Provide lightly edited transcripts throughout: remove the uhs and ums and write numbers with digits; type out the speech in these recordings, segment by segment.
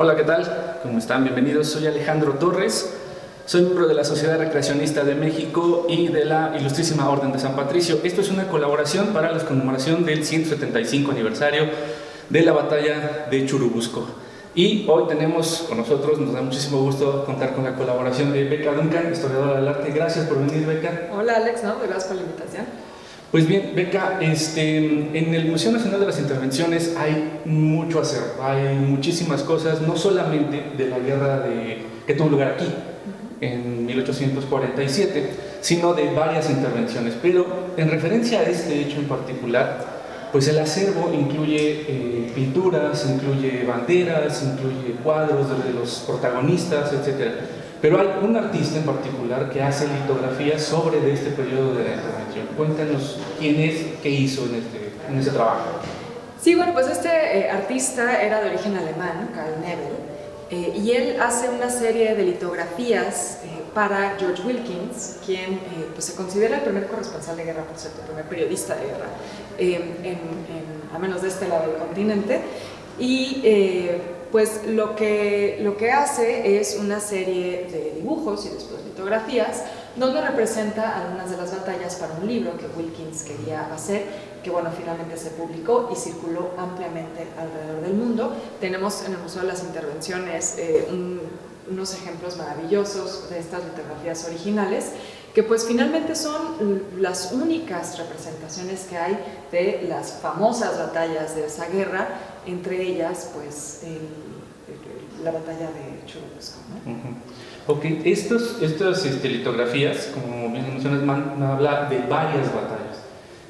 Hola, ¿qué tal? ¿Cómo están? Bienvenidos. Soy Alejandro Torres. Soy miembro de la Sociedad Recreacionista de México y de la Ilustrísima Orden de San Patricio. Esto es una colaboración para la conmemoración del 175 aniversario de la batalla de Churubusco. Y hoy tenemos con nosotros, nos da muchísimo gusto contar con la colaboración de Beca Duncan, historiadora del arte. Gracias por venir, Beca. Hola, Alex, ¿no? Gracias por la invitación. Pues bien, Beca, en el Museo Nacional de las Intervenciones hay mucho hacer, hay muchísimas cosas, no solamente de la guerra que tuvo lugar aquí, en 1847, sino de varias intervenciones. Pero en referencia a este hecho en particular, pues el acervo incluye pinturas, incluye banderas, incluye cuadros de los protagonistas, etc. Pero hay un artista en particular que hace litografías sobre de este periodo de la intervención. Cuéntanos quién es, qué hizo en ese trabajo. Sí, bueno, pues este artista era de origen alemán, Karl Nebel, y él hace una serie de litografías para George Wilkins, quien pues se considera el primer corresponsal de guerra, por cierto, el primer periodista de guerra, al menos de este lado del continente. Y pues lo que hace es una serie de dibujos y después litografías donde representa algunas de las batallas para un libro que Wilkins quería hacer, que bueno, finalmente se publicó y circuló ampliamente alrededor del mundo. Tenemos en el Museo de las Intervenciones unos ejemplos maravillosos de estas litografías originales, que pues finalmente son las únicas representaciones que hay de las famosas batallas de esa guerra, entre ellas pues la batalla de Churubusco, ¿no? Ok, estas litografías, como bien mencionas, habla de varias batallas.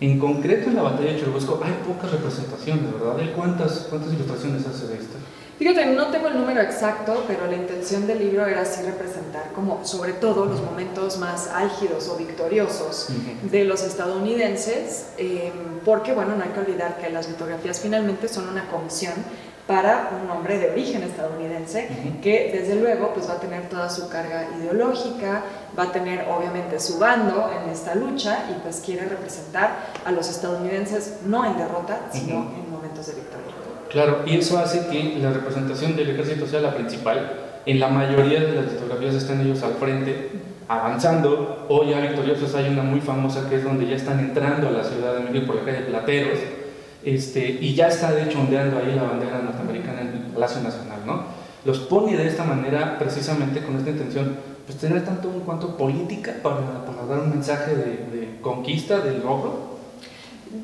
En concreto, en la batalla de Churubusco hay pocas representaciones, ¿verdad? ¿Cuántas ilustraciones hace de esta? Fíjate, no tengo el número exacto, pero la intención del libro era así representar como sobre todo los momentos más álgidos o victoriosos de los estadounidenses, porque bueno, no hay que olvidar que las litografías finalmente son una comisión para un hombre de origen estadounidense que desde luego pues va a tener toda su carga ideológica, va a tener obviamente su bando en esta lucha y pues quiere representar a los estadounidenses no en derrota, sino en momentos de victoria. Claro, y eso hace que la representación del ejército sea la principal. En la mayoría de las litografías están ellos al frente, avanzando, o ya victoriosos. Hay una muy famosa que es donde ya están entrando a la Ciudad de México por la calle Plateros, y ya está de hecho ondeando ahí la bandera norteamericana en el Palacio Nacional, ¿no? Los pone de esta manera precisamente con esta intención, pues tener tanto en cuanto política para dar un mensaje de conquista del logro.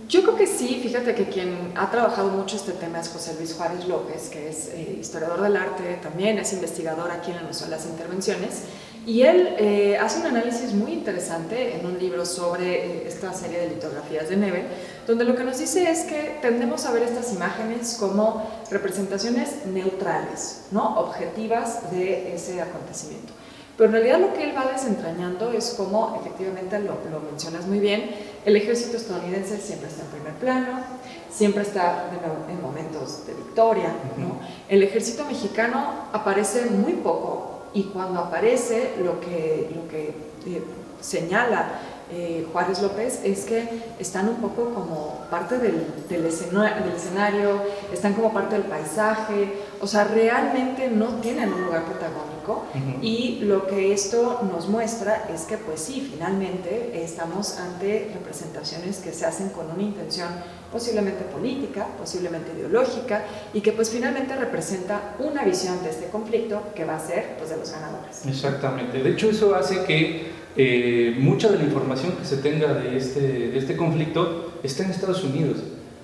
Yo creo que sí, fíjate que quien ha trabajado mucho este tema es José Luis Juárez López, que es historiador del arte, también es investigador aquí en el Museo de las Intervenciones, y él hace un análisis muy interesante en un libro sobre esta serie de litografías de Nebel, donde lo que nos dice es que tendemos a ver estas imágenes como representaciones neutrales, ¿no? Objetivas de ese acontecimiento. Pero en realidad lo que él va desentrañando es cómo, efectivamente lo mencionas muy bien, el ejército estadounidense siempre está en primer plano, siempre está en momentos de victoria, ¿no? El ejército mexicano aparece muy poco y cuando aparece lo que señala Juárez López es que están un poco como parte del escenario, están como parte del paisaje, o sea, realmente no tienen un lugar protagónico y lo que esto nos muestra es que pues sí, finalmente estamos ante representaciones que se hacen con una intención posiblemente política, posiblemente ideológica y que pues finalmente representa una visión de este conflicto que va a ser pues de los ganadores. Exactamente, de hecho eso hace que mucha de la información que se tenga de este conflicto está en Estados Unidos.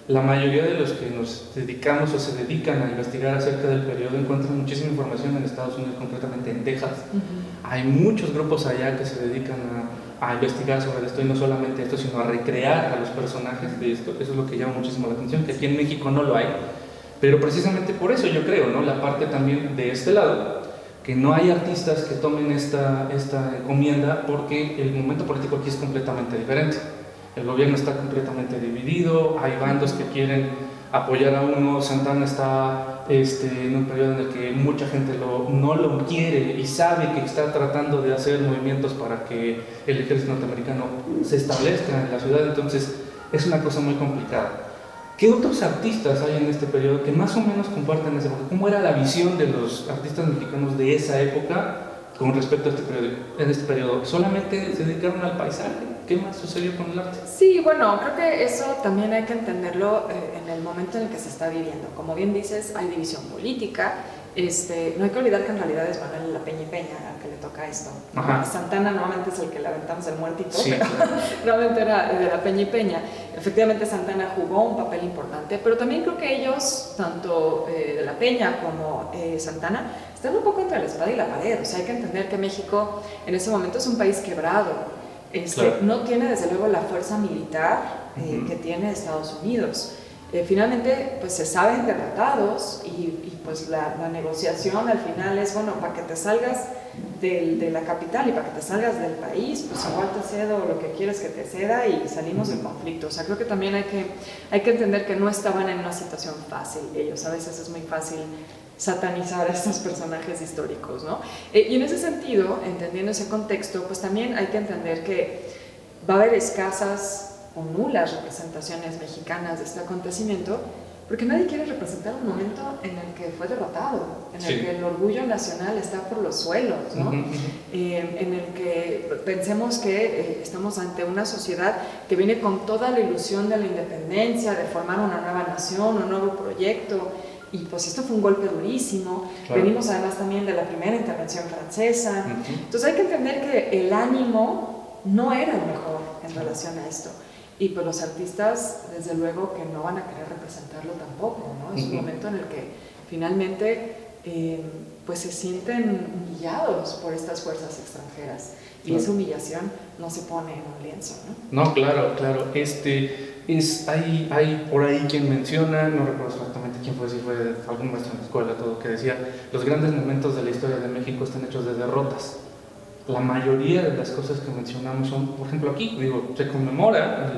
La mayoría de los que nos dedicamos o se dedican a investigar acerca del periodo encuentran muchísima información en Estados Unidos, concretamente en Texas. Hay muchos grupos allá que se dedican a investigar sobre esto y no solamente esto, sino a recrear a los personajes de esto. Eso es lo que llama muchísimo la atención, que aquí en México no lo hay. Pero precisamente por eso yo creo, ¿no? La parte también de este lado, que no hay artistas que tomen esta encomienda porque el momento político aquí es completamente diferente. El gobierno está completamente dividido, hay bandos que quieren apoyar a uno, Santana está en un periodo en el que mucha gente no lo quiere y sabe que está tratando de hacer movimientos para que el ejército norteamericano se establezca en la ciudad, entonces es una cosa muy complicada. ¿Qué otros artistas hay en este periodo que más o menos comparten esa época? ¿Cómo era la visión de los artistas mexicanos de esa época con respecto a en este periodo? ¿Solamente se dedicaron al paisaje? ¿Qué más sucedió con el arte? Sí, bueno, creo que eso también hay que entenderlo en el momento en el que se está viviendo. Como bien dices, hay división política. No hay que olvidar que en realidad es Manuel La Peña y Peña al que le toca esto. Ajá. Santana normalmente es el que le aventamos el muertito, sí, pero claro. realmente era de La Peña y Peña. Efectivamente Santana jugó un papel importante, pero también creo que ellos, tanto de La Peña como Santana, están un poco entre la espada y la pared. O sea, hay que entender que México en ese momento es un país quebrado. Claro. No tiene desde luego la fuerza militar que tiene Estados Unidos. Finalmente, pues se saben de tratados y pues la negociación al final es, bueno, para que te salgas de la capital y para que te salgas del país, pues igual te cedo lo que quieres que te ceda y salimos del conflicto. O sea, creo que también hay que entender que no estaban en una situación fácil ellos. A veces es muy fácil satanizar a estos personajes históricos, ¿no? Y en ese sentido, entendiendo ese contexto, pues también hay que entender que va a haber escasas o nulas representaciones mexicanas de este acontecimiento, porque nadie quiere representar un momento en el que fue derrotado, en el que el orgullo nacional está por los suelos, ¿no? En el que pensemos que estamos ante una sociedad que viene con toda la ilusión de la independencia, de formar una nueva nación, un nuevo proyecto, y pues esto fue un golpe durísimo. Claro. Venimos además también de la primera intervención francesa. Entonces hay que entender que el ánimo no era el mejor en relación a esto. Y pues los artistas, desde luego, que no van a querer representarlo tampoco, ¿no? Es un momento en el que finalmente pues se sienten humillados por estas fuerzas extranjeras. Y esa humillación no se pone en un lienzo, ¿no? No, claro, claro. Hay por ahí quien menciona, no recuerdo exactamente quién fue, si fue algún maestro en la escuela, todo, que decía, los grandes momentos de la historia de México están hechos de derrotas. La mayoría de las cosas que mencionamos son, por ejemplo aquí, se conmemora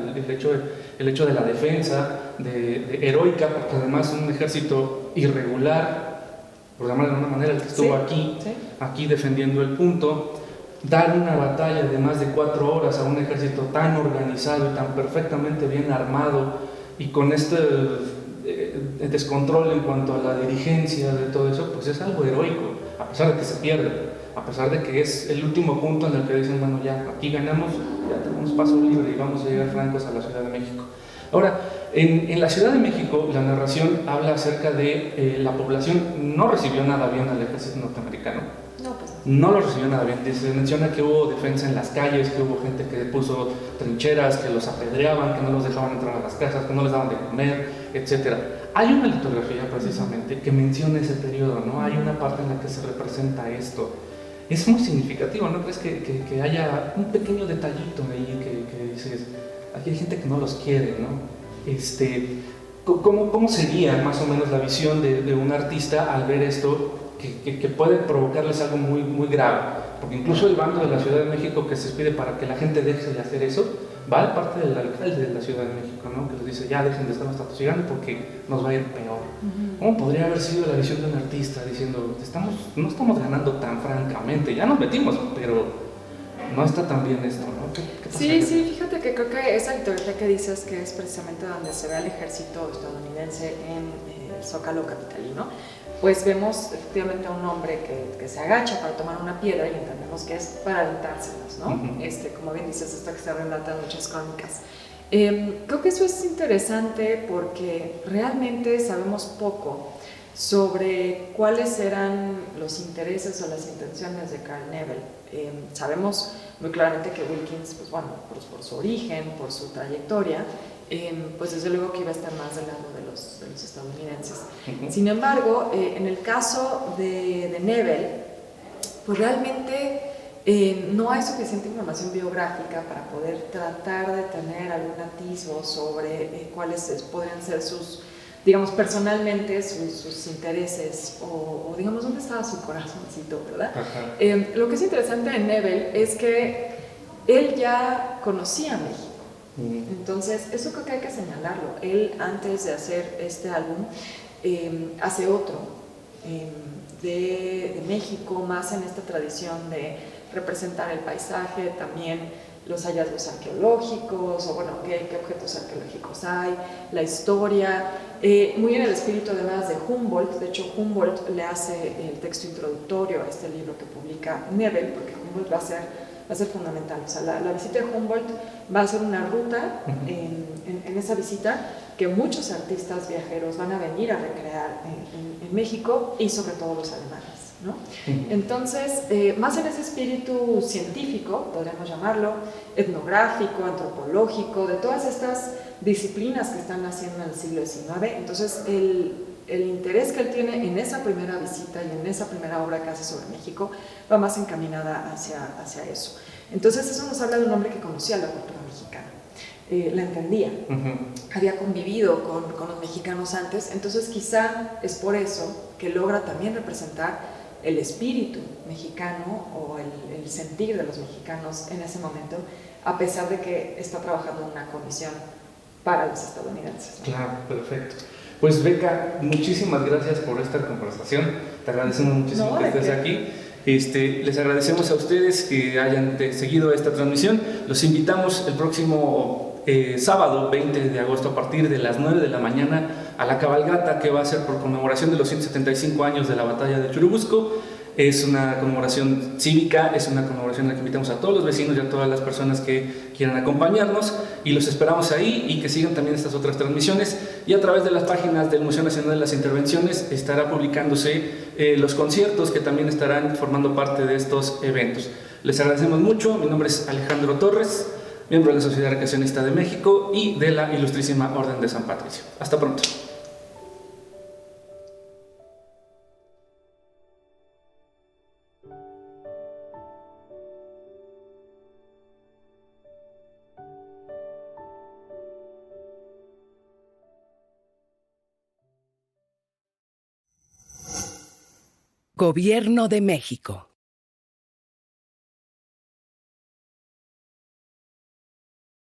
el hecho de la defensa, de heroica, porque además un ejército irregular, por llamarlo de alguna manera, el que estuvo aquí defendiendo el punto, dar una batalla de más de 4 horas a un ejército tan organizado y tan perfectamente bien armado y con este descontrol en cuanto a la dirigencia de todo eso, pues es algo heroico, a pesar de que se pierde. A pesar de que es el último punto en el que dicen, bueno, ya aquí ganamos, ya tenemos paso libre y vamos a llegar francos a la Ciudad de México. Ahora, en la Ciudad de México, la narración habla acerca de la población no recibió nada bien al ejército norteamericano. No, pues. No lo recibió nada bien. Se menciona que hubo defensa en las calles, que hubo gente que puso trincheras, que los apedreaban, que no los dejaban entrar a las casas, que no les daban de comer, etc. Hay una litografía precisamente que menciona ese periodo, ¿no? Hay una parte en la que se representa esto. Es muy significativo, ¿no crees que haya un pequeño detallito ahí que dices, aquí hay gente que no los quiere, ¿no? ¿Cómo sería más o menos la visión de un artista al ver esto que puede provocarles algo muy, muy grave? Porque incluso el bando de la Ciudad de México que se pide para que la gente deje de hacer eso, va de parte del alcalde de la Ciudad de México, ¿no? Que les dice, ya dejen de estarnos atosigando porque nos va a ir peor. ¿Cómo podría haber sido la visión de un artista diciendo, no estamos ganando tan francamente, ya nos metimos, pero no está tan bien esto, ¿no? ¿Qué sí, fíjate que creo que esa litografía que dices que es precisamente donde se ve al ejército estadounidense en el Zócalo capitalino, pues vemos efectivamente a un hombre que se agacha para tomar una piedra y entendemos que es para aventárselas, ¿no? Como bien dices, esto que se relata en muchas crónicas. Creo que eso es interesante porque realmente sabemos poco sobre cuáles eran los intereses o las intenciones de Carl Newell. Sabemos muy claramente que Wilkins, pues bueno, por su origen, por su trayectoria, pues desde luego que iba a estar más del lado de los estadounidenses. Sin embargo, en el caso de Newell, pues realmente no hay suficiente información biográfica para poder tratar de tener algún atisbo sobre cuáles podrían ser sus, digamos, personalmente sus intereses o digamos, dónde estaba su corazoncito, ¿verdad? Lo que es interesante de Newell es que él ya conocía México. Entonces, eso creo que hay que señalarlo. Él, antes de hacer este álbum, hace otro de México, más en esta tradición de representar el paisaje, también los hallazgos arqueológicos, o bueno, qué objetos arqueológicos hay, la historia, muy en el espíritu además de Humboldt. De hecho, Humboldt le hace el texto introductorio a este libro que publica Nebel, porque Humboldt va a ser fundamental. O sea, la visita de Humboldt va a ser una ruta en esa visita que muchos artistas viajeros van a venir a recrear en México, y sobre todo los alemanes, ¿no? Entonces, más en ese espíritu científico, podríamos llamarlo, etnográfico, antropológico, de todas estas disciplinas que están naciendo en el siglo XIX. Entonces, el interés que él tiene en esa primera visita y en esa primera obra que hace sobre México va más encaminada hacia eso. Entonces, eso nos habla de un hombre que conocía la cultura mexicana, la entendía, había convivido con los mexicanos antes. Entonces, quizá es por eso que logra también representar el espíritu mexicano o el sentir de los mexicanos en ese momento, a pesar de que está trabajando en una comisión para los estadounidenses. Claro, perfecto. Pues Beca, muchísimas gracias por esta conversación. Te agradecemos muchísimo que estés aquí. Les agradecemos a ustedes que hayan seguido esta transmisión. Los invitamos el próximo sábado 20 de agosto a partir de las 9 de la mañana a la cabalgata, que va a ser por conmemoración de los 175 años de la batalla de Churubusco. Es una conmemoración cívica, es una conmemoración en la que invitamos a todos los vecinos y a todas las personas que quieran acompañarnos, y los esperamos ahí, y que sigan también estas otras transmisiones. Y a través de las páginas del Museo Nacional de las Intervenciones estará publicándose los conciertos que también estarán formando parte de estos eventos. Les agradecemos mucho. Mi nombre es Alejandro Torres, miembro de la Sociedad Recreacionista de México y de la Ilustrísima Orden de San Patricio. Hasta pronto. Gobierno de México.